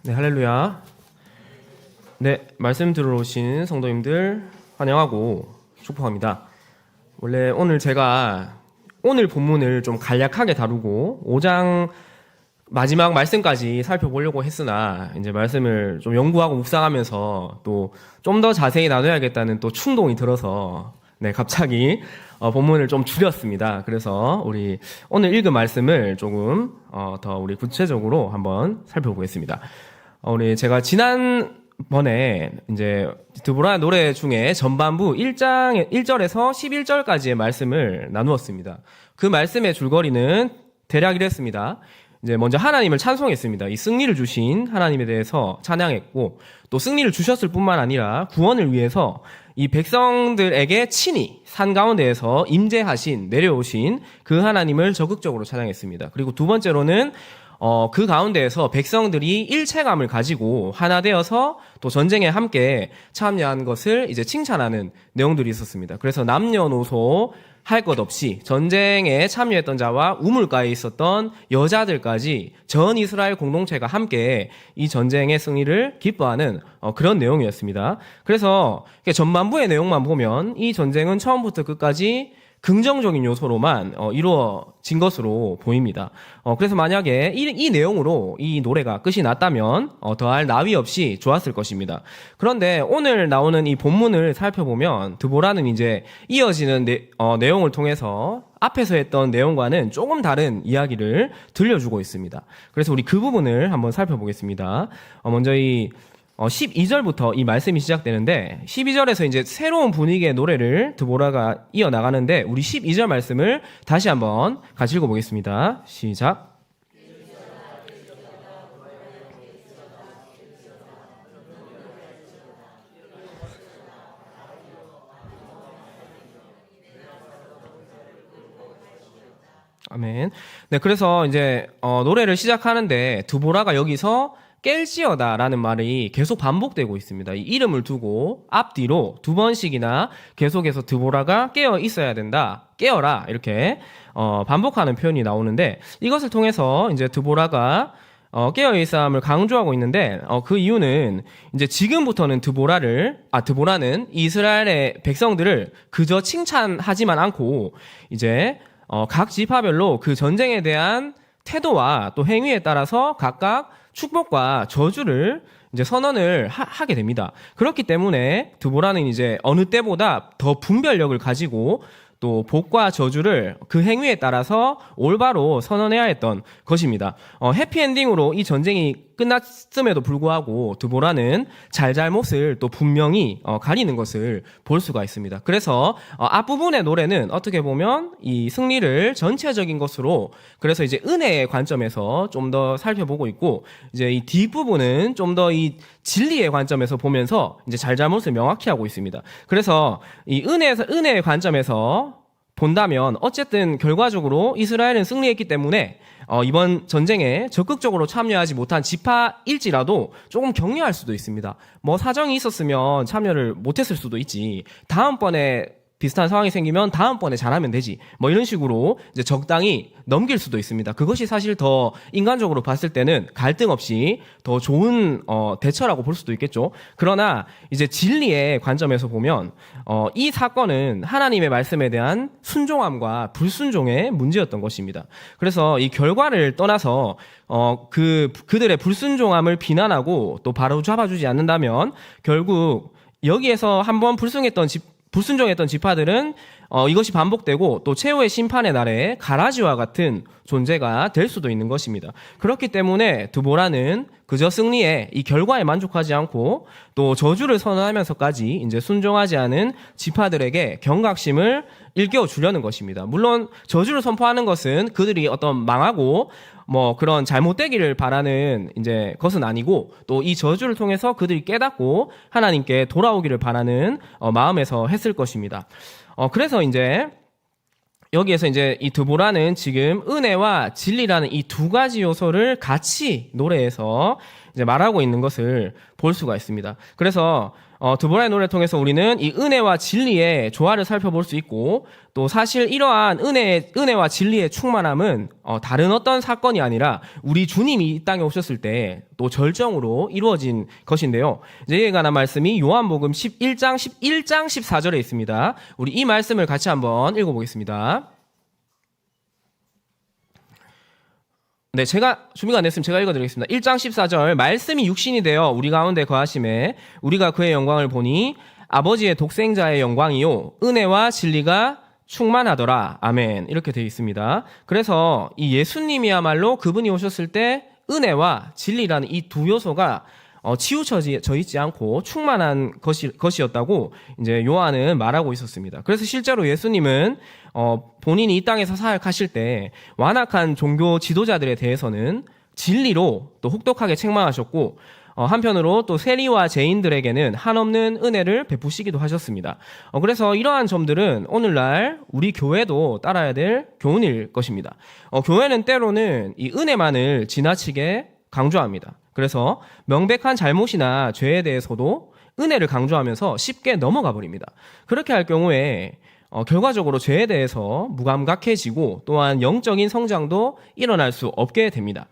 네, 할렐루야. 네, 말씀 들으러 오신 성도님들 환영하고 축복합니다. 원래 오늘 본문을 좀 간략하게 다루고 5장 마지막 말씀까지 살펴보려고 했으나 이제 말씀을 좀 연구하고 묵상하면서 또 좀 더 자세히 나눠야겠다는 또 충동이 들어서 갑자기 본문을 좀 줄였습니다. 그래서 우리 오늘 읽은 말씀을 조금 더 우리 구체적으로 한번 살펴보겠습니다. 우리 제가 지난번에 이제 드보라 노래 중에 전반부 1절에서 11절까지의 말씀을 나누었습니다. 그 말씀의 줄거리는 대략 이랬습니다. 이제 먼저 하나님을 찬송했습니다. 이 승리를 주신 하나님에 대해서 찬양했고, 또 승리를 주셨을 뿐만 아니라 구원을 위해서 이 백성들에게 친히 산 가운데에서 임재하신, 내려오신 그 하나님을 적극적으로 찬양했습니다. 그리고 두 번째로는 그 가운데에서 백성들이 일체감을 가지고 하나 되어서 또 전쟁에 함께 참여한 것을 이제 칭찬하는 내용들이 있었습니다. 그래서 남녀노소 할 것 없이 전쟁에 참여했던 자와 우물가에 있었던 여자들까지 전 이스라엘 공동체가 함께 이 전쟁의 승리를 기뻐하는 그런 내용이었습니다. 그래서 전반부의 내용만 보면 이 전쟁은 처음부터 끝까지 긍정적인 요소로만 이루어진 것으로 보입니다. 그래서 만약에 이 내용으로 이 노래가 끝이 났다면 더할 나위 없이 좋았을 것입니다. 그런데 오늘 나오는 이 본문을 살펴보면 드보라는 이제 이어지는 내용을 통해서 앞에서 했던 내용과는 조금 다른 이야기를 들려주고 있습니다. 그래서 우리 그 부분을 한번 살펴보겠습니다. 먼저 이 12절부터 이 말씀이 시작되는데, 12절에서 이제 새로운 분위기의 노래를 드보라가 이어나가는데, 우리 12절 말씀을 다시 한번 같이 읽어보겠습니다. 시작. 아멘. 네, 그래서 이제 노래를 시작하는데 드보라가 여기서 깰지어다라는 말이 계속 반복되고 있습니다. 이 이름을 두고 앞뒤로 두 번씩이나 계속해서 드보라가 깨어 있어야 된다, 깨어라, 이렇게 반복하는 표현이 나오는데, 이것을 통해서 이제 드보라가 깨어 있음을 강조하고 있는데, 그 이유는 이제 지금부터는 드보라는 이스라엘의 백성들을 그저 칭찬하지만 않고 이제 각 지파별로 그 전쟁에 대한 태도와 또 행위에 따라서 각각 축복과 저주를 이제 선언을 하게 됩니다. 그렇기 때문에 드보라는 이제 어느 때보다 더 분별력을 가지고 또 복과 저주를 그 행위에 따라서 올바로 선언해야 했던 것입니다. 해피엔딩으로 이 전쟁이 끝났음에도 불구하고 드보라는 잘잘못을 또 분명히 가리는 것을 볼 수가 있습니다. 그래서 앞부분의 노래는 어떻게 보면 이 승리를 전체적인 것으로, 그래서 이제 은혜의 관점에서 좀 더 살펴보고 있고, 이제 이 뒷부분은 좀 더 이 진리의 관점에서 보면서 이제 잘잘못을 명확히 하고 있습니다. 그래서 이 은혜의 관점에서 본다면 어쨌든 결과적으로 이스라엘은 승리했기 때문에 이번 전쟁에 적극적으로 참여하지 못한 지파일지라도 조금 격려할 수도 있습니다. 뭐 사정이 있었으면 참여를 못했을 수도 있지, 다음번에 비슷한 상황이 생기면 다음번에 잘하면 되지, 뭐 이런 식으로 이제 적당히 넘길 수도 있습니다. 그것이 사실 더 인간적으로 봤을 때는 갈등 없이 더 좋은 대처라고 볼 수도 있겠죠. 그러나 이제 진리의 관점에서 보면 이 사건은 하나님의 말씀에 대한 순종함과 불순종의 문제였던 것입니다. 그래서 이 결과를 떠나서 그들의 불순종함을 비난하고 또 바로 잡아주지 않는다면 결국 여기에서 한번 불순종했던 지파들은 이것이 반복되고 또 최후의 심판의 날에 가라지와 같은 존재가 될 수도 있는 것입니다. 그렇기 때문에 드보라는 그저 승리에 이 결과에 만족하지 않고 또 저주를 선언하면서까지 이제 순종하지 않은 지파들에게 경각심을 일깨워 주려는 것입니다. 물론 저주를 선포하는 것은 그들이 어떤 망하고 뭐 그런 잘못되기를 바라는 이제 것은 아니고, 또 이 저주를 통해서 그들이 깨닫고 하나님께 돌아오기를 바라는 마음에서 했을 것입니다. 그래서 이제 여기에서 이제 이 드보라는 지금 은혜와 진리라는 이 두 가지 요소를 같이 노래에서 이제 말하고 있는 것을 볼 수가 있습니다. 그래서 드보라의 노래를 통해서 우리는 이 은혜와 진리의 조화를 살펴볼 수 있고, 또 사실 이러한 은혜와 진리의 충만함은 다른 어떤 사건이 아니라 우리 주님이 이 땅에 오셨을 때 또 절정으로 이루어진 것인데요. 이제 이에 관한 말씀이 요한복음 11장 14절에 있습니다. 우리 이 말씀을 같이 한번 읽어보겠습니다. 네, 제가 준비가 안 됐으면 제가 읽어드리겠습니다. 1장 14절, 말씀이 육신이 되어 우리 가운데 거하심에 우리가 그의 영광을 보니 아버지의 독생자의 영광이요 은혜와 진리가 충만하더라. 아멘. 이렇게 되어 있습니다. 그래서 이 예수님이야말로 그분이 오셨을 때 은혜와 진리라는 이 두 요소가 치우쳐져 있지 않고 충만한 것이었다고 이제 요한은 말하고 있었습니다. 그래서 실제로 예수님은 본인이 이 땅에서 사역하실 때 완악한 종교 지도자들에 대해서는 진리로 또 혹독하게 책망하셨고, 한편으로 또 세리와 죄인들에게는 한없는 은혜를 베푸시기도 하셨습니다. 그래서 이러한 점들은 오늘날 우리 교회도 따라야 될 교훈일 것입니다. 교회는 때로는 이 은혜만을 지나치게 강조합니다. 그래서 명백한 잘못이나 죄에 대해서도 은혜를 강조하면서 쉽게 넘어가 버립니다. 그렇게 할 경우에 결과적으로 죄에 대해서 무감각해지고 또한 영적인 성장도 일어날 수 없게 됩니다.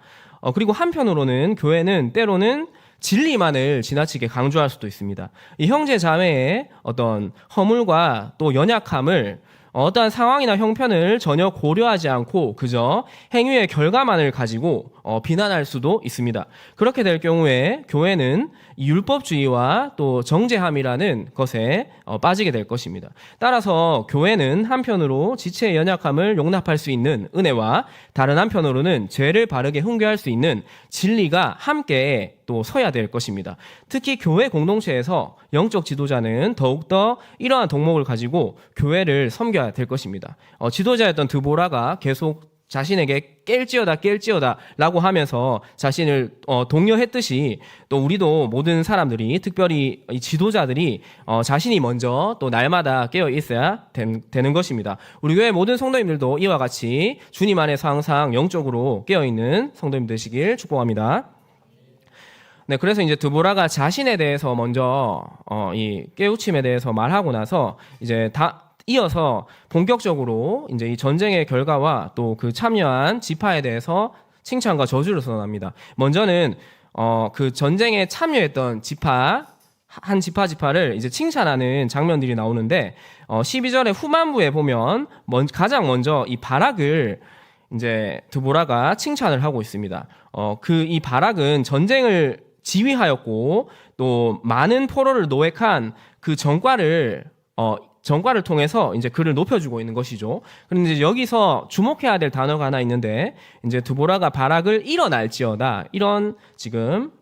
그리고 한편으로는 교회는 때로는 진리만을 지나치게 강조할 수도 있습니다. 이 형제 자매의 어떤 허물과 또 연약함을 어떠한 상황이나 형편을 전혀 고려하지 않고 그저 행위의 결과만을 가지고 비난할 수도 있습니다. 그렇게 될 경우에 교회는 율법주의와 또 정죄함이라는 것에 빠지게 될 것입니다. 따라서 교회는 한편으로 지체의 연약함을 용납할 수 있는 은혜와 다른 한편으로는 죄를 바르게 훈계할 수 있는 진리가 함께 또 서야 될 것입니다. 특히 교회 공동체에서 영적 지도자는 더욱더 이러한 덕목을 가지고 교회를 섬겨야 될 것입니다. 지도자였던 드보라가 계속 자신에게 깰지어다 라고 하면서 자신을 독려했듯이 또 우리도 모든 사람들이 특별히 이 지도자들이 자신이 먼저 또 날마다 깨어 있어야 되는 것입니다. 우리 교회 모든 성도님들도 이와 같이 주님 안에서 항상 영적으로 깨어 있는 성도님 되시길 축복합니다. 네, 그래서 이제 드보라가 자신에 대해서 먼저 이 깨우침에 대해서 말하고 나서 이제 이어서 본격적으로 이제 이 전쟁의 결과와 또 그 참여한 지파에 대해서 칭찬과 저주를 선언합니다. 먼저는 그 전쟁에 참여했던 한 지파를 이제 칭찬하는 장면들이 나오는데 12절의 후반부에 보면 가장 먼저 이 바락을 이제 드보라가 칭찬을 하고 있습니다. 이 바락은 전쟁을 지휘하였고 또 많은 포로를 노획한 그 전과를 통해서 이제 그를 높여주고 있는 것이죠. 그런데 이제 여기서 주목해야 될 단어가 하나 있는데, 이제 드보라가 바락을 일어날지어다, 이런 지금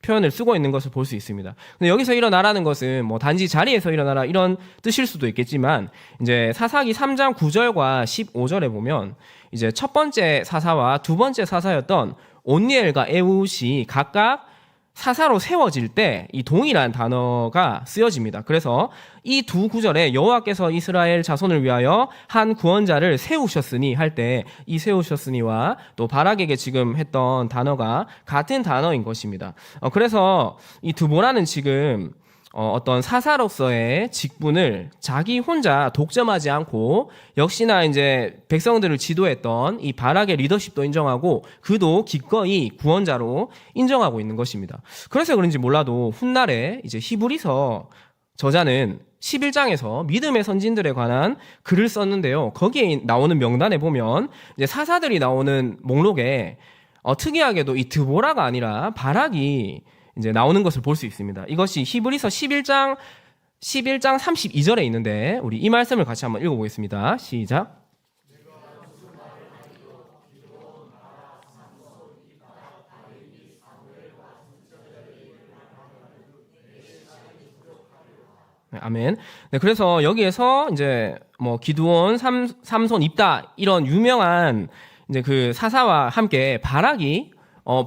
표현을 쓰고 있는 것을 볼 수 있습니다. 근데 여기서 일어나라는 것은 뭐 단지 자리에서 일어나라 이런 뜻일 수도 있겠지만, 이제 사사기 3장 9절과 15절에 보면 이제 첫 번째 사사와 두 번째 사사였던 온니엘과 에훗이 각각 사사로 세워질 때 이 동일한 단어가 쓰여집니다. 그래서 이 두 구절에 여호와께서 이스라엘 자손을 위하여 한 구원자를 세우셨으니 할 때 이 세우셨으니와 또 바락에게 지금 했던 단어가 같은 단어인 것입니다. 그래서 이 드보라는 지금 어떤 사사로서의 직분을 자기 혼자 독점하지 않고 역시나 이제 백성들을 지도했던 이 바락의 리더십도 인정하고 그도 기꺼이 구원자로 인정하고 있는 것입니다. 그래서 그런지 몰라도 훗날에 이제 히브리서 저자는 11장에서 믿음의 선진들에 관한 글을 썼는데요. 거기에 나오는 명단에 보면 이제 사사들이 나오는 목록에 특이하게도 이 드보라가 아니라 바락이 이제 나오는 것을 볼 수 있습니다. 이것이 히브리서 11장 32절에 있는데 우리 이 말씀을 같이 한번 읽어보겠습니다. 시작. 네, 아멘. 네, 그래서 여기에서 이제 뭐 기드온, 삼손, 입다 이런 유명한 이제 그 사사와 함께 바락이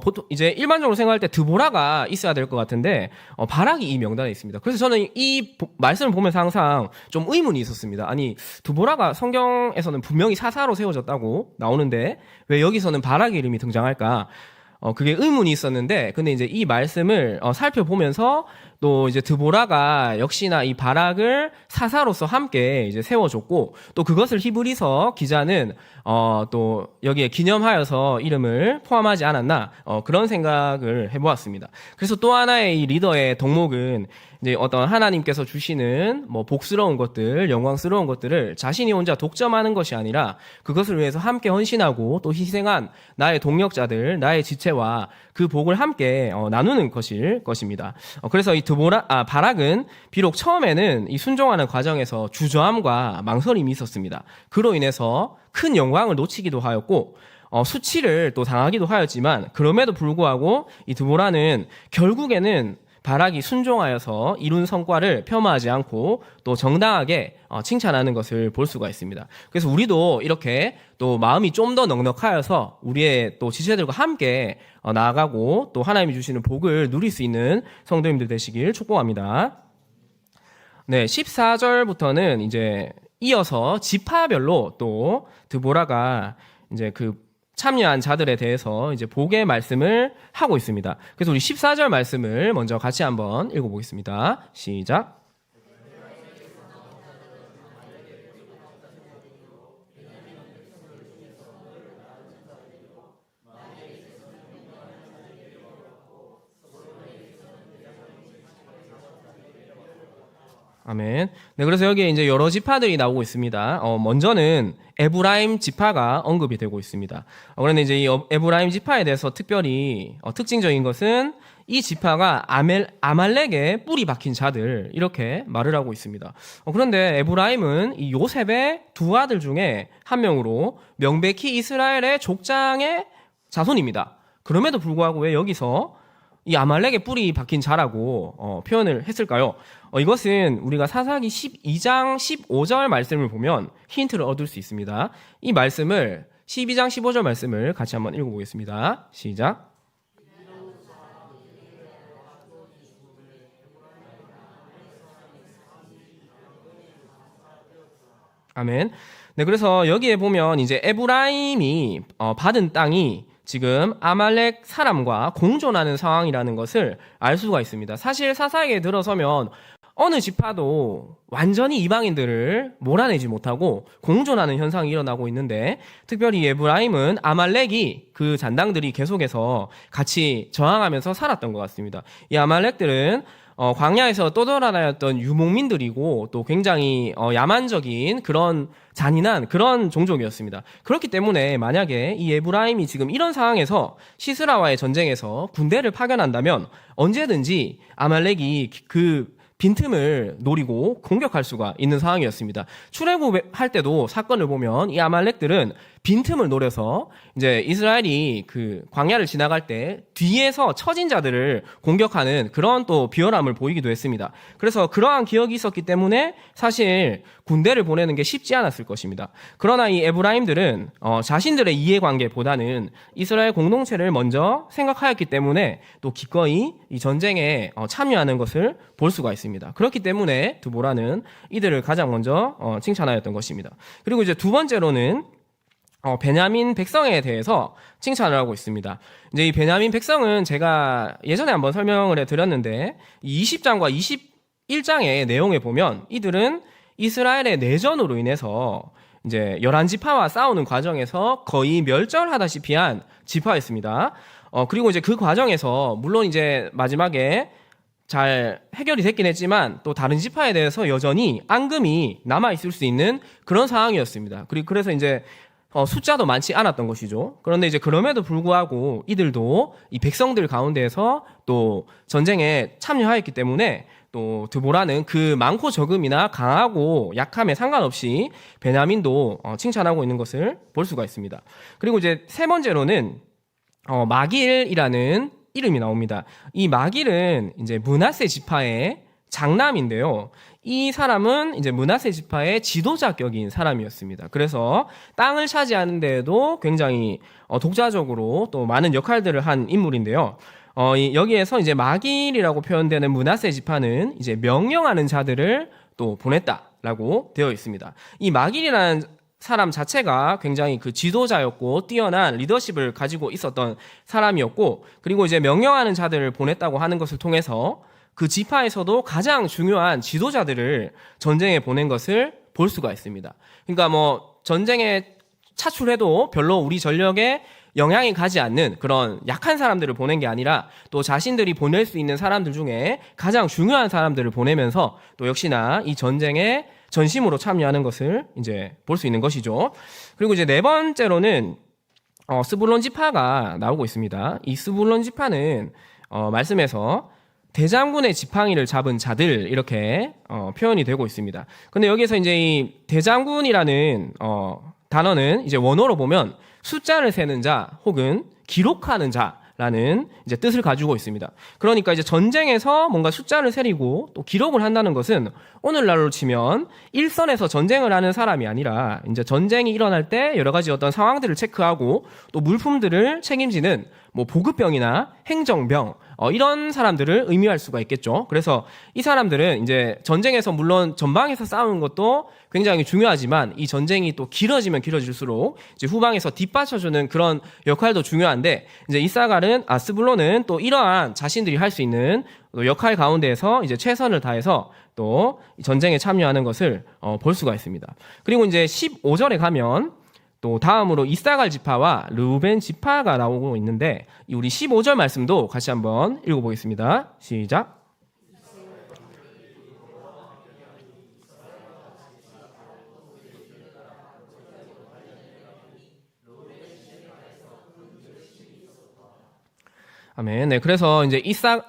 보통 이제 일반적으로 생각할 때 드보라가 있어야 될 것 같은데 바락이 이 명단에 있습니다. 그래서 저는 이 말씀을 보면서 항상 좀 의문이 있었습니다. 아니 드보라가 성경에서는 분명히 사사로 세워졌다고 나오는데 왜 여기서는 바락의 이름이 등장할까? 그게 의문이 있었는데 근데 이제 이 말씀을 살펴보면서 또 이제 드보라가 역시나 이 바락을 사사로서 함께 이제 세워줬고, 또 그것을 히브리서 기자는 또 여기에 기념하여서 이름을 포함하지 않았나, 그런 생각을 해보았습니다. 그래서 또 하나의 이 리더의 덕목은 이제 어떤 하나님께서 주시는 뭐 복스러운 것들, 영광스러운 것들을 자신이 혼자 독점하는 것이 아니라 그것을 위해서 함께 헌신하고 또 희생한 나의 동력자들, 나의 지체와 그 복을 함께 나누는 것일 것입니다. 그래서 이 바락은 비록 처음에는 이 순종하는 과정에서 주저함과 망설임이 있었습니다. 그로 인해서 큰 영광을 놓치기도 하였고, 수치를 또 당하기도 하였지만, 그럼에도 불구하고 이 드보라는 결국에는 바락이 순종하여서 이룬 성과를 폄하하지 않고 또 정당하게 칭찬하는 것을 볼 수가 있습니다. 그래서 우리도 이렇게 또 마음이 좀 더 넉넉하여서 우리의 또 지체들과 함께 나아가고 또 하나님이 주시는 복을 누릴 수 있는 성도님들 되시길 축복합니다. 네, 14절부터는 이제 이어서 지파별로 또 드보라가 이제 그 참여한 자들에 대해서 이제 복의 말씀을 하고 있습니다. 그래서 우리 14절 말씀을 먼저 같이 한번 읽어보겠습니다. 시작. 아멘. 네, 그래서 여기에 이제 여러 지파들이 나오고 있습니다. 먼저는 에브라임 지파가 언급이 되고 있습니다. 그런데 이제 이 에브라임 지파에 대해서 특별히 특징적인 것은 이 지파가 아말렉의 뿌리 박힌 자들, 이렇게 말을 하고 있습니다. 그런데 에브라임은 이 요셉의 두 아들 중에 한 명으로 명백히 이스라엘의 족장의 자손입니다. 그럼에도 불구하고 왜 여기서 이 아말렉의 뿌리 박힌 자라고 표현을 했을까요? 이것은 우리가 사사기 12장 15절 말씀을 보면 힌트를 얻을 수 있습니다. 이 말씀을 12장 15절 말씀을 같이 한번 읽어보겠습니다. 시작. 아멘. 네, 그래서 여기에 보면 이제 에브라임이 받은 땅이 지금 아말렉 사람과 공존하는 상황이라는 것을 알 수가 있습니다. 사실 사사기에 들어서면 어느 지파도 완전히 이방인들을 몰아내지 못하고 공존하는 현상이 일어나고 있는데, 특별히 에브라임은 아말렉이 그 잔당들이 계속해서 같이 저항하면서 살았던 것 같습니다. 이 아말렉들은 광야에서 떠돌아다녔던 유목민들이고 또 굉장히 야만적인 그런 잔인한 그런 종족이었습니다. 그렇기 때문에 만약에 이 에브라임이 지금 이런 상황에서 시스라와의 전쟁에서 군대를 파견한다면 언제든지 아말렉이 그 빈틈을 노리고 공격할 수가 있는 상황이었습니다. 출애굽할 때도 사건을 보면 이 아말렉들은 빈틈을 노려서 이제 이스라엘이 그 광야를 지나갈 때 뒤에서 처진 자들을 공격하는 그런 또 비열함을 보이기도 했습니다. 그래서 그러한 기억이 있었기 때문에 사실 군대를 보내는 게 쉽지 않았을 것입니다. 그러나 이 에브라임들은 자신들의 이해관계보다는 이스라엘 공동체를 먼저 생각하였기 때문에 또 기꺼이 이 전쟁에 참여하는 것을 볼 수가 있습니다. 그렇기 때문에 드보라는 이들을 가장 먼저 칭찬하였던 것입니다. 그리고 이제 두 번째로는 베냐민 백성에 대해서 칭찬을 하고 있습니다. 이제 이 베냐민 백성은 제가 예전에 한번 설명을 해드렸는데 20장과 21장의 내용에 보면 이들은 이스라엘의 내전으로 인해서 이제 11지파와 싸우는 과정에서 거의 멸절하다시피 한 지파였습니다. 그리고 이제 그 과정에서 물론 이제 마지막에 잘 해결이 됐긴 했지만 또 다른 지파에 대해서 여전히 앙금이 남아있을 수 있는 그런 상황이었습니다. 그래서 이제 숫자도 많지 않았던 것이죠. 그런데 이제 그럼에도 불구하고 이들도 이 백성들 가운데에서 또 전쟁에 참여하였기 때문에 또 드보라는 그 많고 적음이나 강하고 약함에 상관없이 베냐민도 칭찬하고 있는 것을 볼 수가 있습니다. 그리고 이제 세 번째로는 마길이라는 이름이 나옵니다. 이 마길은 이제 므낫세 지파의 장남인데요. 이 사람은 이제 므낫세 지파의 지도자격인 사람이었습니다. 그래서 땅을 차지하는 데에도 굉장히 독자적으로 또 많은 역할들을 한 인물인데요. 여기에서 이제 마길이라고 표현되는 므낫세 지파는 이제 명령하는 자들을 또 보냈다라고 되어 있습니다. 이 마길이라는 사람 자체가 굉장히 그 지도자였고 뛰어난 리더십을 가지고 있었던 사람이었고, 그리고 이제 명령하는 자들을 보냈다고 하는 것을 통해서 그 지파에서도 가장 중요한 지도자들을 전쟁에 보낸 것을 볼 수가 있습니다. 그러니까 뭐 전쟁에 차출해도 별로 우리 전력에 영향이 가지 않는 그런 약한 사람들을 보낸 게 아니라 또 자신들이 보낼 수 있는 사람들 중에 가장 중요한 사람들을 보내면서 또 역시나 이 전쟁에 전심으로 참여하는 것을 이제 볼 수 있는 것이죠. 그리고 이제 네 번째로는 스불론 지파가 나오고 있습니다. 이 스불론 지파는 말씀에서 대장군의 지팡이를 잡은 자들 이렇게 표현이 되고 있습니다. 근데 여기서 이제 이 대장군이라는 단어는 이제 원어로 보면 숫자를 세는 자 혹은 기록하는 자라는 이제 뜻을 가지고 있습니다. 그러니까 이제 전쟁에서 뭔가 숫자를 세리고 또 기록을 한다는 것은 오늘날로 치면 일선에서 전쟁을 하는 사람이 아니라 이제 전쟁이 일어날 때 여러 가지 어떤 상황들을 체크하고 또 물품들을 책임지는 뭐 보급병이나 행정병 이런 사람들을 의미할 수가 있겠죠. 그래서 이 사람들은 이제 전쟁에서 물론 전방에서 싸우는 것도 굉장히 중요하지만 이 전쟁이 또 길어지면 길어질수록 이제 후방에서 뒷받쳐주는 그런 역할도 중요한데 이제 이사갈은 스불론은 또 이러한 자신들이 할 수 있는 역할 가운데에서 이제 최선을 다해서 또 전쟁에 참여하는 것을 볼 수가 있습니다. 그리고 이제 15절에 가면 또 다음으로 이사갈 지파와 르우벤 지파가 나오고 있는데 우리 15절 말씀도 같이 한번 읽어보겠습니다. 시작. 아멘. 네, 그래서 이제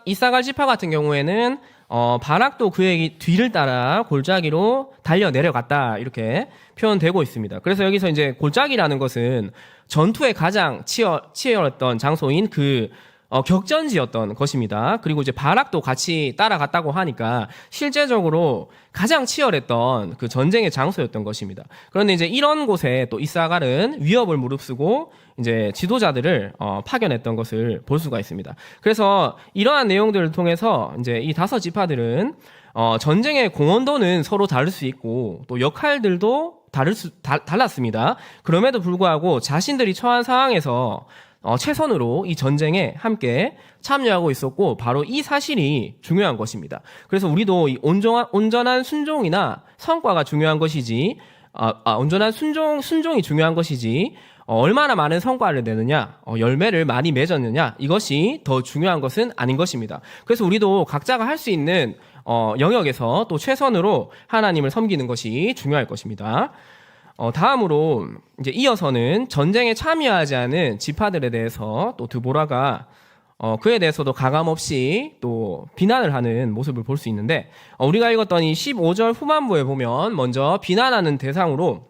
이사갈 지파 같은 경우에는 바락도 그의 뒤를 따라 골짜기로 달려 내려갔다 이렇게 표현되고 있습니다. 그래서 여기서 이제 골짜기라는 것은 전투에 가장 치열했던 장소인 그 격전지였던 것입니다. 그리고 이제 바락도 같이 따라갔다고 하니까 실제적으로 가장 치열했던 그 전쟁의 장소였던 것입니다. 그런데 이제 이런 곳에 또 이사갈은 위협을 무릅쓰고 이제 지도자들을 파견했던 것을 볼 수가 있습니다. 그래서 이러한 내용들을 통해서 이제 이 다섯 지파들은 전쟁의 공헌도는 서로 다를 수 있고 또 역할들도 달랐습니다. 그럼에도 불구하고 자신들이 처한 상황에서 최선으로 이 전쟁에 함께 참여하고 있었고 바로 이 사실이 중요한 것입니다. 그래서 우리도 이 온전한 순종이나 성과가 중요한 것이지 온전한 순종이 중요한 것이지 얼마나 많은 성과를 내느냐 열매를 많이 맺었느냐 이것이 더 중요한 것은 아닌 것입니다. 그래서 우리도 각자가 할 수 있는 영역에서 또 최선으로 하나님을 섬기는 것이 중요할 것입니다. 다음으로 이제 이어서는 전쟁에 참여하지 않은 지파들에 대해서 또 드보라가 그에 대해서도 가감없이 또 비난을 하는 모습을 볼 수 있는데 우리가 읽었던 이 15절 후반부에 보면 먼저 비난하는 대상으로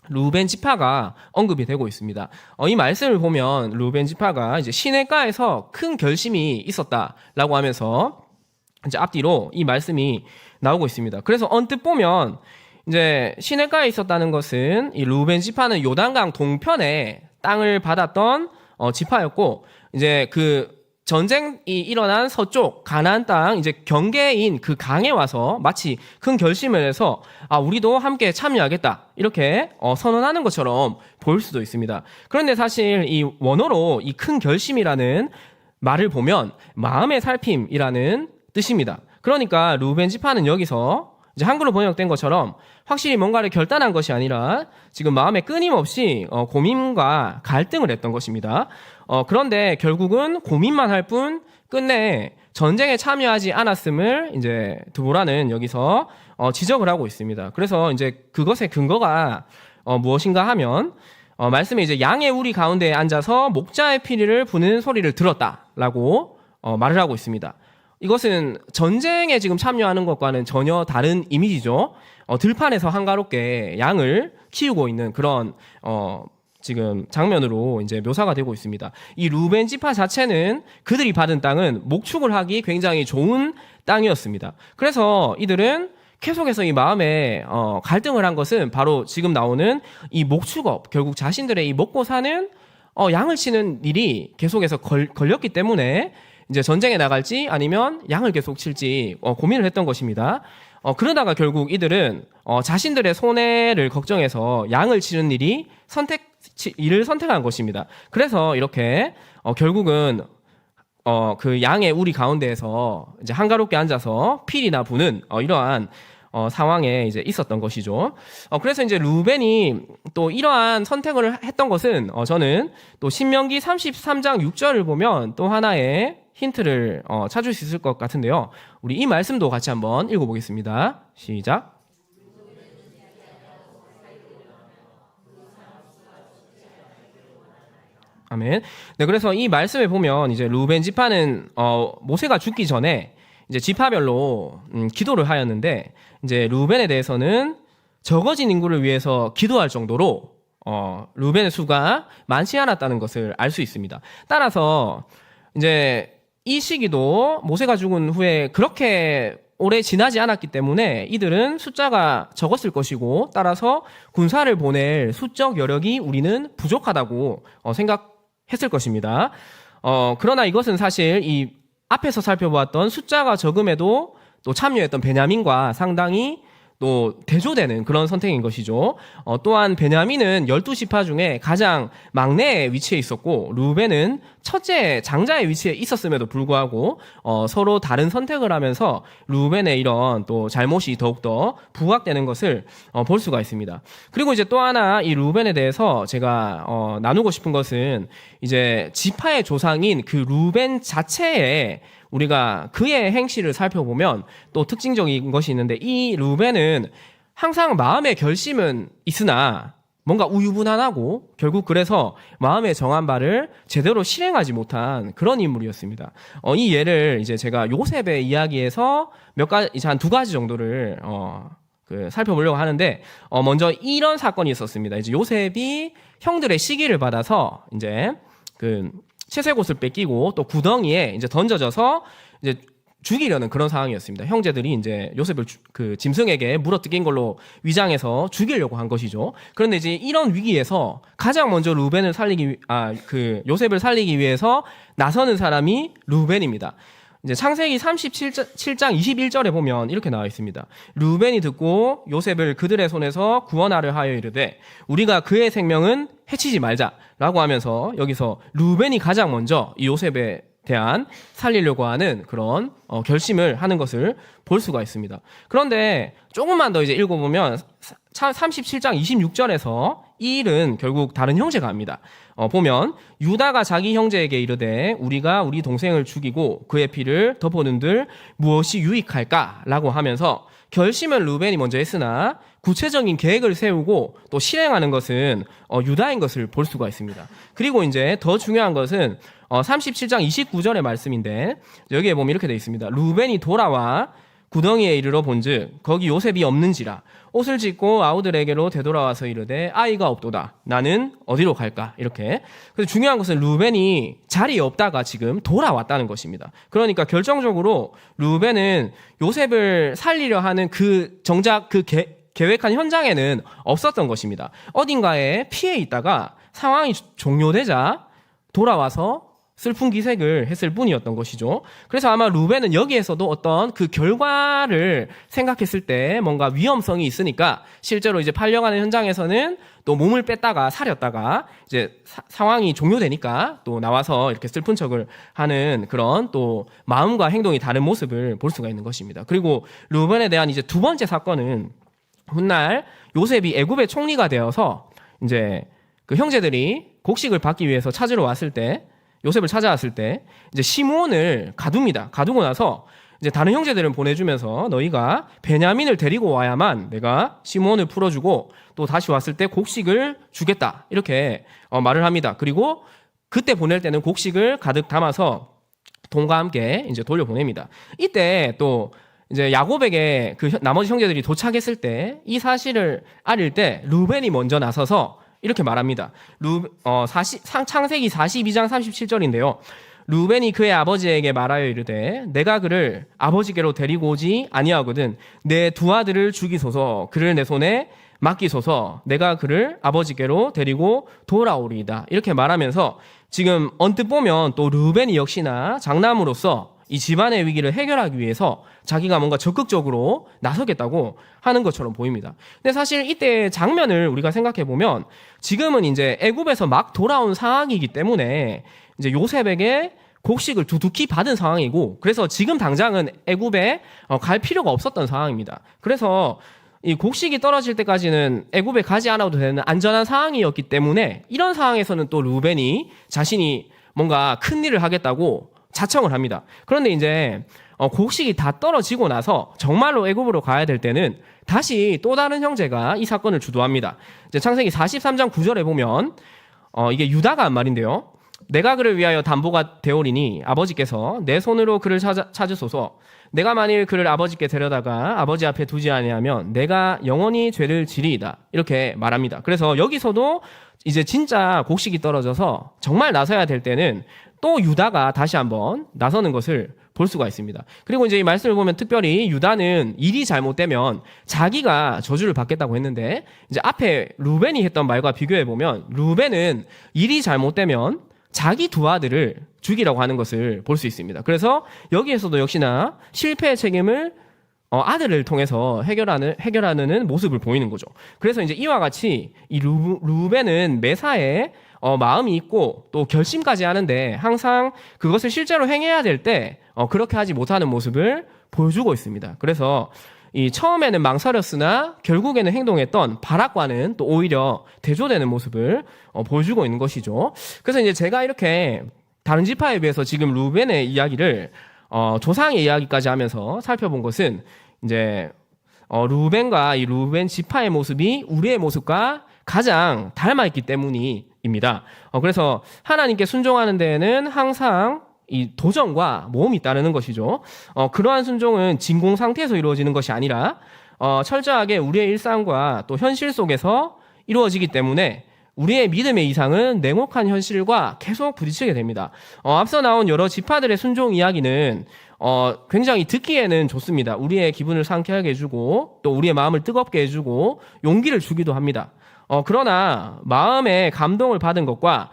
르우벤 지파가 언급이 되고 있습니다. 이 말씀을 보면 르우벤 지파가 이제 시내가에서 큰 결심이 있었다라고 하면서 이제 앞뒤로 이 말씀이 나오고 있습니다. 그래서 언뜻 보면 이제 시내가에 있었다는 것은 이 르우벤 지파는 요단강 동편에 땅을 받았던 지파였고 이제 그 전쟁이 일어난 서쪽 가나안 땅 이제 경계인 그 강에 와서 마치 큰 결심을 해서 우리도 함께 참여하겠다 이렇게 선언하는 것처럼 보일 수도 있습니다. 그런데 사실 이 원어로 이 큰 결심이라는 말을 보면 마음의 살핌이라는 뜻입니다. 그러니까 르우벤 지파는 여기서 이제 한글로 번역된 것처럼 확실히 뭔가를 결단한 것이 아니라 지금 마음에 끊임없이 고민과 갈등을 했던 것입니다. 그런데 결국은 고민만 할 뿐 끝내 전쟁에 참여하지 않았음을 이제 드보라는 여기서 지적을 하고 있습니다. 그래서 이제 그것의 근거가 무엇인가 하면 말씀에 이제 양의 우리 가운데에 앉아서 목자의 피리를 부는 소리를 들었다라고 말을 하고 있습니다. 이것은 전쟁에 지금 참여하는 것과는 전혀 다른 이미지죠. 들판에서 한가롭게 양을 키우고 있는 그런 지금 장면으로 이제 묘사가 되고 있습니다. 이 르우벤 지파 자체는 그들이 받은 땅은 목축을 하기 굉장히 좋은 땅이었습니다. 그래서 이들은 계속해서 이 마음에 갈등을 한 것은 바로 지금 나오는 이 목축업, 결국 자신들의 이 먹고 사는 양을 치는 일이 계속해서 걸렸기 때문에 이제 전쟁에 나갈지 아니면 양을 계속 칠지 고민을 했던 것입니다. 그러다가 결국 이들은 자신들의 손해를 걱정해서 양을 치는 일을 선택한 것입니다. 그래서 이렇게 결국은 그 양의 우리 가운데에서 이제 한가롭게 앉아서 필이나 부는 이러한 상황에 이제 있었던 것이죠. 그래서 이제 루벤이 또 이러한 선택을 했던 것은 저는 또 신명기 33장 6절을 보면 또 하나의 힌트를 찾을 수 있을 것 같은데요. 우리 이 말씀도 같이 한번 읽어보겠습니다. 시작. 아멘. 네, 그래서 이 말씀에 보면 이제 루벤 지파는 모세가 죽기 전에 이제 지파별로 기도를 하였는데 이제 루벤에 대해서는 적어진 인구를 위해서 기도할 정도로 루벤의 수가 많지 않았다는 것을 알 수 있습니다. 따라서 이제 이 시기도 모세가 죽은 후에 그렇게 오래 지나지 않았기 때문에 이들은 숫자가 적었을 것이고 따라서 군사를 보낼 수적 여력이 우리는 부족하다고 생각했을 것입니다. 그러나 이것은 사실 이 앞에서 살펴보았던 숫자가 적음에도 또 참여했던 베냐민과 상당히 또 대조되는 그런 선택인 것이죠. 또한 베냐민은 12지파 중에 가장 막내의 위치에 있었고 루벤은 첫째 장자의 위치에 있었음에도 불구하고 서로 다른 선택을 하면서 루벤의 이런 또 잘못이 더욱더 부각되는 것을 볼 수가 있습니다. 그리고 이제 또 하나 이 루벤에 대해서 제가 나누고 싶은 것은 이제 지파의 조상인 그 루벤 자체에 우리가 그의 행실을 살펴보면 또 특징적인 것이 있는데 이 루벤은 항상 마음의 결심은 있으나 뭔가 우유부단하고 결국 그래서 마음에 정한 바를 제대로 실행하지 못한 그런 인물이었습니다. 이 예를 이제 제가 요셉의 이야기에서 한 두 가지 정도를 살펴보려고 하는데 먼저 이런 사건이 있었습니다. 이제 요셉이 형들의 시기를 받아서 이제 채색옷을 뺏기고 또 구덩이에 이제 던져져서 이제 죽이려는 그런 상황이었습니다. 형제들이 이제 요셉을 짐승에게 물어뜯긴 걸로 위장해서 죽이려고 한 것이죠. 그런데 이제 이런 위기에서 가장 먼저 요셉을 살리기 위해서 나서는 사람이 루벤입니다. 이제 창세기 37장 21절에 보면 이렇게 나와 있습니다. 루벤이 듣고 요셉을 그들의 손에서 구원하려 하여 이르되 우리가 그의 생명은 해치지 말자라고 하면서 여기서 루벤이 가장 먼저 이 요셉에 대한 살리려고 하는 그런 결심을 하는 것을 볼 수가 있습니다. 그런데 조금만 더 이제 읽어보면 37장 26절에서 이 일은 결국 다른 형제가 합니다. 보면 유다가 자기 형제에게 이르되 우리가 우리 동생을 죽이고 그의 피를 덮어둔들 무엇이 유익할까라고 하면서 결심은 루벤이 먼저 했으나 구체적인 계획을 세우고 또 실행하는 것은 유다인 것을 볼 수가 있습니다. 그리고 이제 더 중요한 것은 37장 29절의 말씀인데 여기에 보면 이렇게 되어 있습니다. 루벤이 돌아와 구덩이에 이르러 본즉 거기 요셉이 없는지라 옷을 찢고 아우들에게로 되돌아와서 이르되 아이가 없도다 나는 어디로 갈까 이렇게. 그래서 중요한 것은 루벤이 자리에 없다가 지금 돌아왔다는 것입니다. 그러니까 결정적으로 루벤은 요셉을 살리려 하는 정작 계획한 현장에는 없었던 것입니다. 어딘가에 피해 있다가 상황이 종료되자 돌아와서 슬픈 기색을 했을 뿐이었던 것이죠. 그래서 아마 루벤은 여기에서도 어떤 그 결과를 생각했을 때 뭔가 위험성이 있으니까 실제로 이제 팔려가는 현장에서는 또 몸을 뺐다가 사렸다가 이제 상황이 종료되니까 또 나와서 이렇게 슬픈 척을 하는 그런 또 마음과 행동이 다른 모습을 볼 수가 있는 것입니다. 그리고 루벤에 대한 이제 두 번째 사건은 훗날 요셉이 애굽의 총리가 되어서 이제 그 형제들이 곡식을 받기 위해서 찾으러 왔을 때 요셉을 찾아왔을 때 이제 시므온을 가둡니다. 가두고 나서 이제 다른 형제들을 보내주면서 너희가 베냐민을 데리고 와야만 내가 시므온을 풀어주고 또 다시 왔을 때 곡식을 주겠다 이렇게 말을 합니다. 그리고 그때 보낼 때는 곡식을 가득 담아서 돈과 함께 이제 돌려보냅니다. 이때 또 이제 야곱에게 그 나머지 형제들이 도착했을 때 이 사실을 알릴 때 루벤이 먼저 나서서 이렇게 말합니다. 창세기 42장 37절인데요. 루벤이 그의 아버지에게 말하여 이르되 내가 그를 아버지께로 데리고 오지 아니하거든 내 두 아들을 죽이소서 그를 내 손에 맡기소서 내가 그를 아버지께로 데리고 돌아오리이다. 이렇게 말하면서 지금 언뜻 보면 또 루벤이 역시나 장남으로서 이 집안의 위기를 해결하기 위해서 자기가 뭔가 적극적으로 나서겠다고 하는 것처럼 보입니다. 근데 사실 이때 장면을 우리가 생각해 보면 지금은 이제 애굽에서 막 돌아온 상황이기 때문에 이제 요셉에게 곡식을 두둑히 받은 상황이고, 그래서 지금 당장은 애굽에 갈 필요가 없었던 상황입니다. 그래서 이 곡식이 떨어질 때까지는 애굽에 가지 않아도 되는 안전한 상황이었기 때문에, 이런 상황에서는 또 르우벤이 자신이 뭔가 큰 일을 하겠다고 자청을 합니다. 그런데 이제 곡식이 다 떨어지고 나서 정말로 애굽으로 가야 될 때는 다시 또 다른 형제가 이 사건을 주도합니다. 이제 창세기 43장 9절에 보면 이게 유다가 한 말인데요. 내가 그를 위하여 담보가 되오리니 아버지께서 내 손으로 그를 찾으소서. 내가 만일 그를 아버지께 데려다가 아버지 앞에 두지 아니하면 내가 영원히 죄를 지리이다. 이렇게 말합니다. 그래서 여기서도 이제 진짜 곡식이 떨어져서 정말 나서야 될 때는 또 유다가 다시 한번 나서는 것을 볼 수가 있습니다. 그리고 이제 이 말씀을 보면 특별히 유다는 일이 잘못되면 자기가 저주를 받겠다고 했는데, 이제 앞에 르우벤이 했던 말과 비교해 보면 르우벤은 일이 잘못되면 자기 두 아들을 죽이라고 하는 것을 볼 수 있습니다. 그래서 여기에서도 역시나 실패의 책임을 아들을 통해서 해결하는 모습을 보이는 거죠. 그래서 이제 이와 같이 이 르우벤은 매사에 마음이 있고 또 결심까지 하는데, 항상 그것을 실제로 행해야 될 때 그렇게 하지 못하는 모습을 보여주고 있습니다. 그래서 이 처음에는 망설였으나 결국에는 행동했던 바락과는 또 오히려 대조되는 모습을 보여주고 있는 것이죠. 그래서 이제 제가 이렇게 다른 지파에 비해서 지금 르우벤의 이야기를 조상의 이야기까지 하면서 살펴본 것은, 이제 르우벤과 이 르우벤 지파의 모습이 우리의 모습과 가장 닮아있기 때문입니다. 그래서 하나님께 순종하는 데에는 항상 이 도전과 모험이 따르는 것이죠. 그러한 순종은 진공 상태에서 이루어지는 것이 아니라 철저하게 우리의 일상과 또 현실 속에서 이루어지기 때문에 우리의 믿음의 이상은 냉혹한 현실과 계속 부딪히게 됩니다. 앞서 나온 여러 지파들의 순종 이야기는 굉장히 듣기에는 좋습니다. 우리의 기분을 상쾌하게 해주고 또 우리의 마음을 뜨겁게 해주고 용기를 주기도 합니다. 그러나 마음의 감동을 받은 것과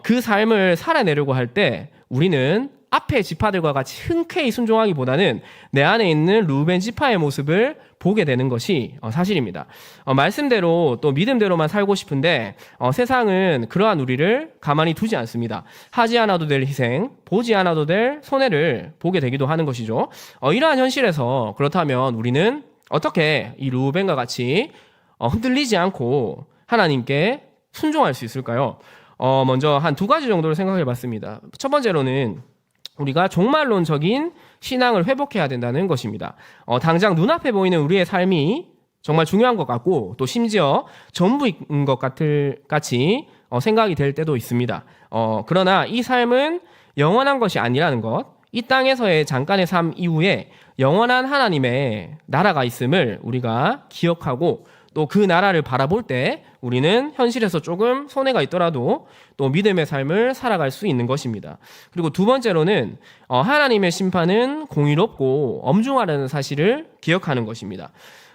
그 삶을 살아내려고 할 때 우리는 앞의 지파들과 같이 흔쾌히 순종하기보다는 내 안에 있는 르우벤 지파의 모습을 보게 되는 것이 사실입니다. 말씀대로 또 믿음대로만 살고 싶은데 세상은 그러한 우리를 가만히 두지 않습니다. 하지 않아도 될 희생, 보지 않아도 될 손해를 보게 되기도 하는 것이죠. 이러한 현실에서 그렇다면 우리는 어떻게 이 르우벤과 같이 흔들리지 않고 하나님께 순종할 수 있을까요? 먼저 한 두 가지 정도를 생각해 봤습니다. 첫 번째로는 우리가 종말론적인 신앙을 회복해야 된다는 것입니다. 당장 눈앞에 보이는 우리의 삶이 정말 중요한 것 같고 또 심지어 전부인 것 같이 생각이 될 때도 있습니다. 그러나 이 삶은 영원한 것이 아니라는 것, 이 땅에서의 잠깐의 삶 이후에 영원한 하나님의 나라가 있음을 우리가 기억하고 또 그 나라를 바라볼 때 우리는 현실에서 조금 손해가 있더라도 또 믿음의 삶을 살아갈 수 있는 것입니다. 그리고 두 번째로는 하나님의 심판은 공의롭고 엄중하다는 사실을 기억하는 것입니다.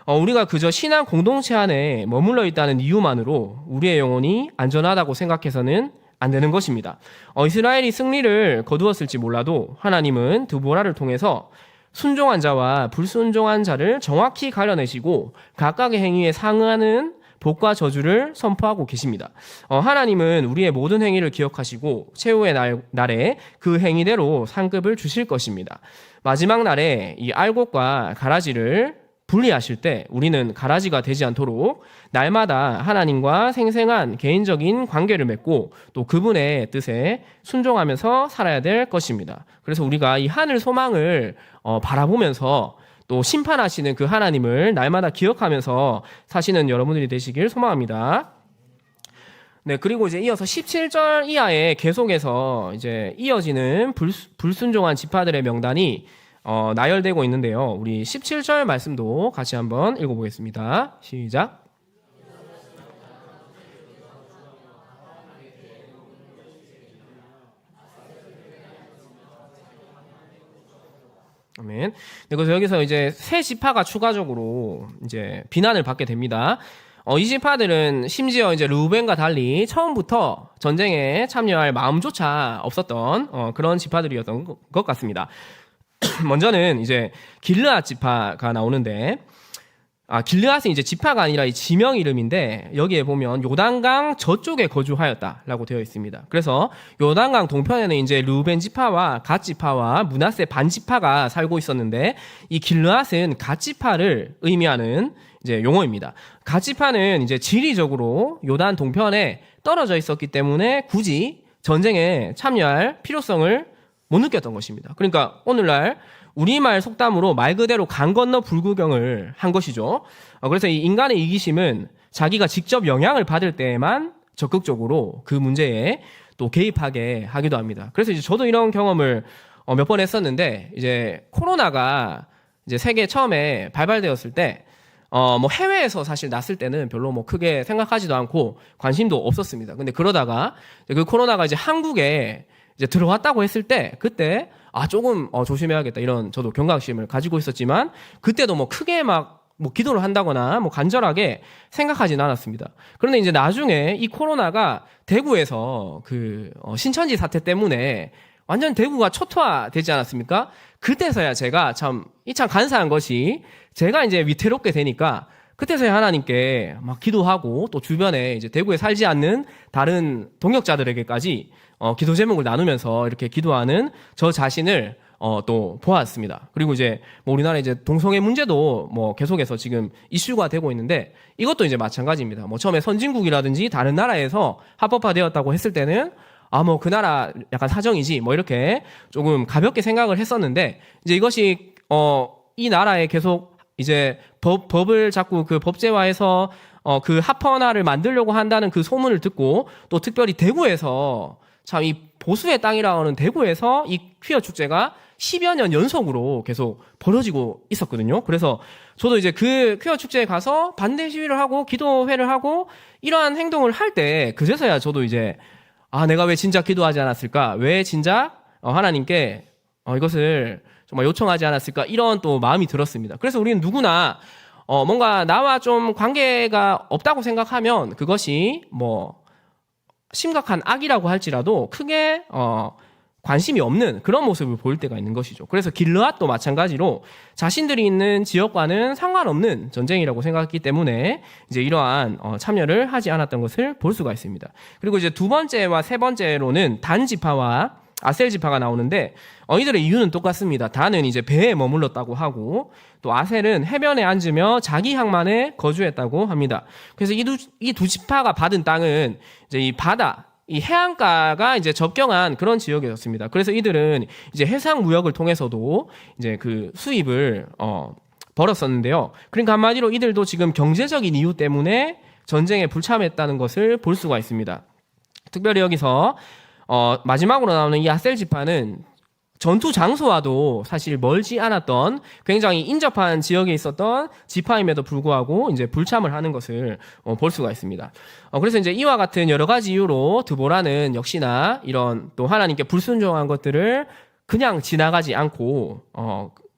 우리가 그저 신앙 공동체 안에 머물러 있다는 이유만으로 우리의 영혼이 안전하다고 생각해서는 안 되는 것입니다. 이스라엘이 승리를 거두었을지 몰라도 하나님은 드보라를 통해서 순종한 자와 불순종한 자를 정확히 가려내시고 각각의 행위에 상응하는 복과 저주를 선포하고 계십니다. 하나님은 우리의 모든 행위를 기억하시고 최후의 날에 그 행위대로 상급을 주실 것입니다. 마지막 날에 이 알곡과 가라지를 분리하실 때 우리는 가라지가 되지 않도록 날마다 하나님과 생생한 개인적인 관계를 맺고 또 그분의 뜻에 순종하면서 살아야 될 것입니다. 그래서 우리가 이 하늘 소망을 바라보면서 또 심판하시는 그 하나님을 날마다 기억하면서 사시는 여러분들이 되시길 소망합니다. 네, 그리고 이제 이어서 17절 이하에 계속해서 이제 이어지는 불순종한 지파들의 명단이 나열되고 있는데요. 우리 17절 말씀도 같이 한번 읽어보겠습니다. 시작. 아멘. 네, 그래서 여기서 이제 새 지파가 추가적으로 이제 비난을 받게 됩니다. 이 지파들은 심지어 이제 르우벤과 달리 처음부터 전쟁에 참여할 마음조차 없었던 그런 지파들이었던 것 같습니다. 먼저는 이제 길르앗 지파가 나오는데 길르앗은 이제 지파가 아니라 이 지명 이름인데 여기에 보면 요단강 저쪽에 거주하였다라고 되어 있습니다. 그래서 요단강 동편에는 이제 르우벤 지파와 갓 지파와 므낫세 반 지파가 살고 있었는데 이 길르앗은 갓 지파를 의미하는 이제 용어입니다. 갓 지파는 이제 지리적으로 요단 동편에 떨어져 있었기 때문에 굳이 전쟁에 참여할 필요성을 못 느꼈던 것입니다. 그러니까 오늘날 우리말 속담으로 말 그대로 강 건너 불구경을 한 것이죠. 그래서 이 인간의 이기심은 자기가 직접 영향을 받을 때에만 적극적으로 그 문제에 또 개입하게 하기도 합니다. 그래서 이제 저도 이런 경험을 몇 번 했었는데, 이제 코로나가 이제 세계 처음에 발발되었을 때, 뭐 해외에서 사실 났을 때는 별로 뭐 크게 생각하지도 않고 관심도 없었습니다. 근데 그러다가 그 코로나가 이제 한국에 이제 들어왔다고 했을 때, 그때 조금 조심해야겠다 이런 저도 경각심을 가지고 있었지만, 그때도 뭐 크게 막 뭐 기도를 한다거나 뭐 간절하게 생각하진 않았습니다. 그런데 이제 나중에 이 코로나가 대구에서 그 신천지 사태 때문에 완전 대구가 초토화되지 않았습니까? 그때서야 제가 참 간사한 것이, 제가 이제 위태롭게 되니까 그때서야 하나님께 막 기도하고, 또 주변에 이제 대구에 살지 않는 다른 동역자들에게까지 기도 제목을 나누면서 이렇게 기도하는 저 자신을 또 보았습니다. 그리고 이제 뭐 우리나라 이제 동성애 문제도 뭐 계속해서 지금 이슈가 되고 있는데, 이것도 이제 마찬가지입니다. 뭐 처음에 선진국이라든지 다른 나라에서 합법화되었다고 했을 때는 뭐 그 나라 약간 사정이지 뭐 이렇게 조금 가볍게 생각을 했었는데, 이제 이것이 이 나라에 계속 이제 법을 자꾸 그 법제화해서 그 합헌화를 만들려고 한다는 그 소문을 듣고, 또 특별히 대구에서 참 이 보수의 땅이라고 하는 대구에서 이 퀴어 축제가 10여 년 연속으로 계속 벌어지고 있었거든요. 그래서 저도 이제 그 퀴어 축제에 가서 반대 시위를 하고 기도회를 하고 이러한 행동을 할 때, 그제서야 저도 이제 내가 왜 진작 기도하지 않았을까? 왜 진작 하나님께 이것을 정말 요청하지 않았을까? 이런 또 마음이 들었습니다. 그래서 우리는 누구나 뭔가 나와 좀 관계가 없다고 생각하면 그것이 뭐 심각한 악이라고 할지라도 크게 관심이 없는 그런 모습을 보일 때가 있는 것이죠. 그래서 길르앗도 마찬가지로 자신들이 있는 지역과는 상관없는 전쟁이라고 생각했기 때문에 이제 이러한 참여를 하지 않았던 것을 볼 수가 있습니다. 그리고 이제 두 번째와 세 번째로는 단 지파와 아셀 지파가 나오는데, 이들의 이유는 똑같습니다. 단은 이제 배에 머물렀다고 하고, 또 아셀은 해변에 앉으며 자기 항만에 거주했다고 합니다. 그래서 이 두 지파가 받은 땅은 이제 이 바다, 이 해안가가 이제 접경한 그런 지역이었습니다. 그래서 이들은 이제 해상 무역을 통해서도 이제 그 수입을 벌었었는데요. 그러니까 한마디로 이들도 지금 경제적인 이유 때문에 전쟁에 불참했다는 것을 볼 수가 있습니다. 특별히 여기서 마지막으로 나오는 이 아셀 지파는 전투 장소와도 사실 멀지 않았던 굉장히 인접한 지역에 있었던 지파임에도 불구하고 이제 불참을 하는 것을 볼 수가 있습니다. 그래서 이제 이와 같은 여러 가지 이유로 드보라는 역시나 이런 또 하나님께 불순종한 것들을 그냥 지나가지 않고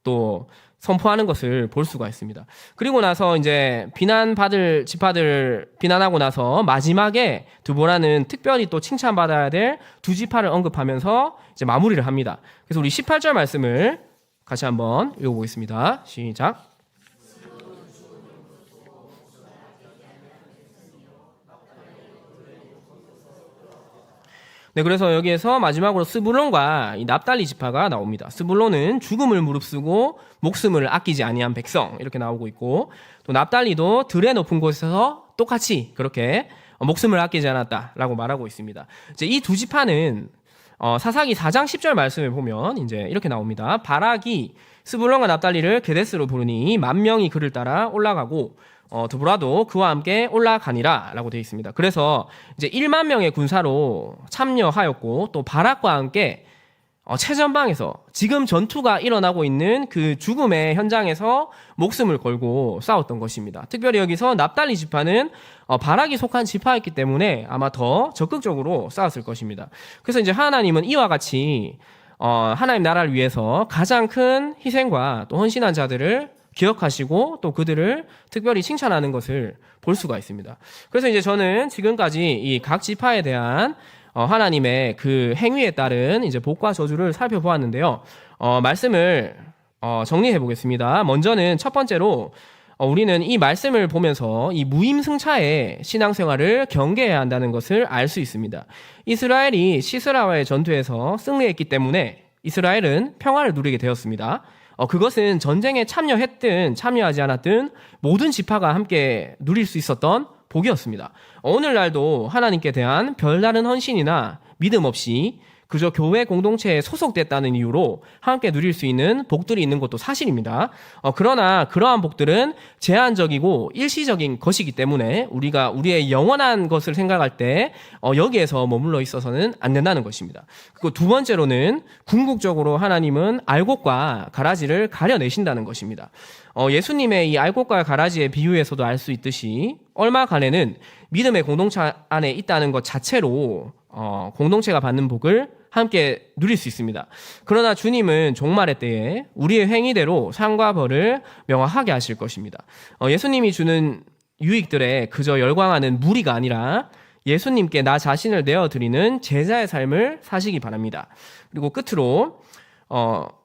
또 선포하는 것을 볼 수가 있습니다. 그리고 나서 이제 비난받을 지파들 비난하고 나서 마지막에 드보라는 특별히 또 칭찬받아야 될 두 지파를 언급하면서 이제 마무리를 합니다. 그래서 우리 18절 말씀을 같이 한번 읽어보겠습니다. 시작. 네, 그래서 여기에서 마지막으로 스불론과 이 납달리 지파가 나옵니다. 스불론은 죽음을 무릅쓰고 목숨을 아끼지 아니한 백성, 이렇게 나오고 있고, 또 납달리도 들의 높은 곳에서 똑같이 그렇게 목숨을 아끼지 않았다라고 말하고 있습니다. 이제 이 두 지파는 사사기 4장 10절 말씀을 보면 이제 이렇게 나옵니다. 바락이 스불론과 납달리를 게데스로 부르니 10,000명이 그를 따라 올라가고 드보라도 그와 함께 올라가니라 라고 되어 있습니다. 그래서 이제 1만 명의 군사로 참여하였고, 또 바락과 함께 최전방에서 지금 전투가 일어나고 있는 그 죽음의 현장에서 목숨을 걸고 싸웠던 것입니다. 특별히 여기서 납달리 지파는 바락이 속한 지파였기 때문에 아마 더 적극적으로 싸웠을 것입니다. 그래서 이제 하나님은 이와 같이 하나님 나라를 위해서 가장 큰 희생과 또 헌신한 자들을 기억하시고 또 그들을 특별히 칭찬하는 것을 볼 수가 있습니다. 그래서 이제 저는 지금까지 이 각 지파에 대한 하나님의 그 행위에 따른 이제 복과 저주를 살펴보았는데요. 말씀을 정리해 보겠습니다. 먼저는 첫 번째로 우리는 이 말씀을 보면서 이 무임승차의 신앙생활을 경계해야 한다는 것을 알 수 있습니다. 이스라엘이 시스라와의 전투에서 승리했기 때문에 이스라엘은 평화를 누리게 되었습니다. 그것은 전쟁에 참여했든 참여하지 않았든 모든 지파가 함께 누릴 수 있었던 복이었습니다. 오늘날도 하나님께 대한 별다른 헌신이나 믿음 없이 그저 교회 공동체에 소속됐다는 이유로 함께 누릴 수 있는 복들이 있는 것도 사실입니다. 그러나 그러한 복들은 제한적이고 일시적인 것이기 때문에 우리가 우리의 영원한 것을 생각할 때 여기에서 머물러 있어서는 안 된다는 것입니다. 그리고 두 번째로는 궁극적으로 하나님은 알곡과 가라지를 가려내신다는 것입니다. 예수님의 이 알곡과 가라지의 비유에서도 알 수 있듯이 얼마간에는 믿음의 공동체 안에 있다는 것 자체로 공동체가 받는 복을 함께 누릴 수 있습니다. 그러나 주님은 종말의 때에 우리의 행위대로 상과 벌을 명확하게 하실 것입니다. 예수님이 주는 유익들에 그저 열광하는 무리가 아니라 예수님께 나 자신을 내어드리는 제자의 삶을 사시기 바랍니다. 그리고 끝으로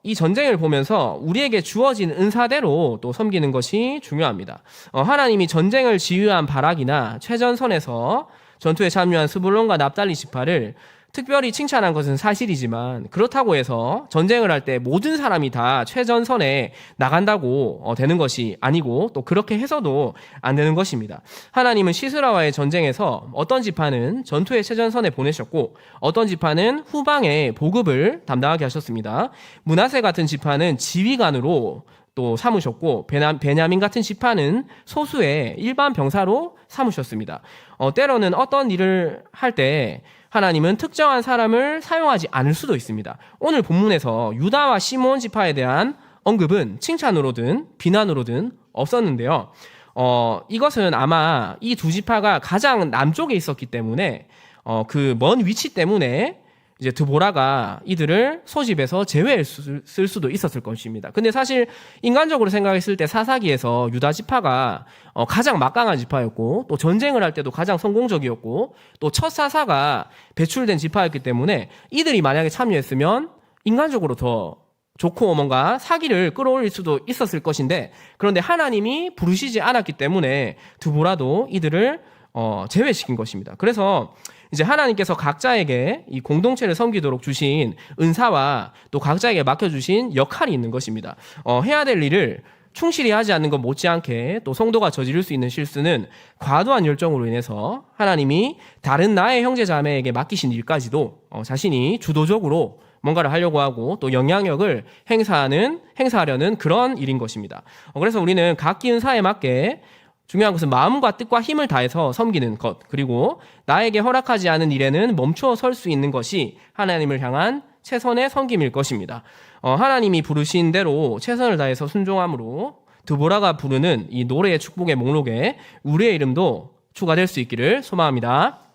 이 전쟁을 보면서 우리에게 주어진 은사대로 또 섬기는 것이 중요합니다. 하나님이 전쟁을 지휘한 바락이나 최전선에서 전투에 참여한 스불론과 납달리 지파를 특별히 칭찬한 것은 사실이지만 그렇다고 해서 전쟁을 할 때 모든 사람이 다 최전선에 나간다고 되는 것이 아니고 또 그렇게 해서도 안 되는 것입니다. 하나님은 시스라와의 전쟁에서 어떤 지파는 전투의 최전선에 보내셨고 어떤 지파는 후방에 보급을 담당하게 하셨습니다. 므낫세 같은 지파는 지휘관으로 또 삼으셨고 베냐민 같은 지파는 소수의 일반 병사로 삼으셨습니다. 때로는 어떤 일을 할 때 하나님은 특정한 사람을 사용하지 않을 수도 있습니다. 오늘 본문에서 유다와 시몬 지파에 대한 언급은 칭찬으로든 비난으로든 없었는데요. 이것은 아마 이 두 지파가 가장 남쪽에 있었기 때문에 그 먼 위치 때문에 이제 드보라가 이들을 소집해서 제외했을 수도 있었을 것입니다. 근데 사실 인간적으로 생각했을 때 사사기에서 유다 지파가 가장 막강한 지파였고 또 전쟁을 할 때도 가장 성공적이었고 또 첫 사사가 배출된 지파였기 때문에 이들이 만약에 참여했으면 인간적으로 더 좋고 뭔가 사기를 끌어올릴 수도 있었을 것인데 그런데 하나님이 부르시지 않았기 때문에 드보라도 이들을 제외시킨 것입니다. 그래서 이제 하나님께서 각자에게 이 공동체를 섬기도록 주신 은사와 또 각자에게 맡겨주신 역할이 있는 것입니다. 해야 될 일을 충실히 하지 않는 것 못지않게 또 성도가 저지를 수 있는 실수는 과도한 열정으로 인해서 하나님이 다른 나의 형제 자매에게 맡기신 일까지도 자신이 주도적으로 뭔가를 하려고 하고 또 영향력을 행사하려는 그런 일인 것입니다. 그래서 우리는 각기 은사에 맞게 중요한 것은 마음과 뜻과 힘을 다해서 섬기는 것, 그리고 나에게 허락하지 않은 일에는 멈춰 설 수 있는 것이 하나님을 향한 최선의 섬김일 것입니다. 하나님이 부르신 대로 최선을 다해서 순종함으로 드보라가 부르는 이 노래의 축복의 목록에 우리의 이름도 추가될 수 있기를 소망합니다.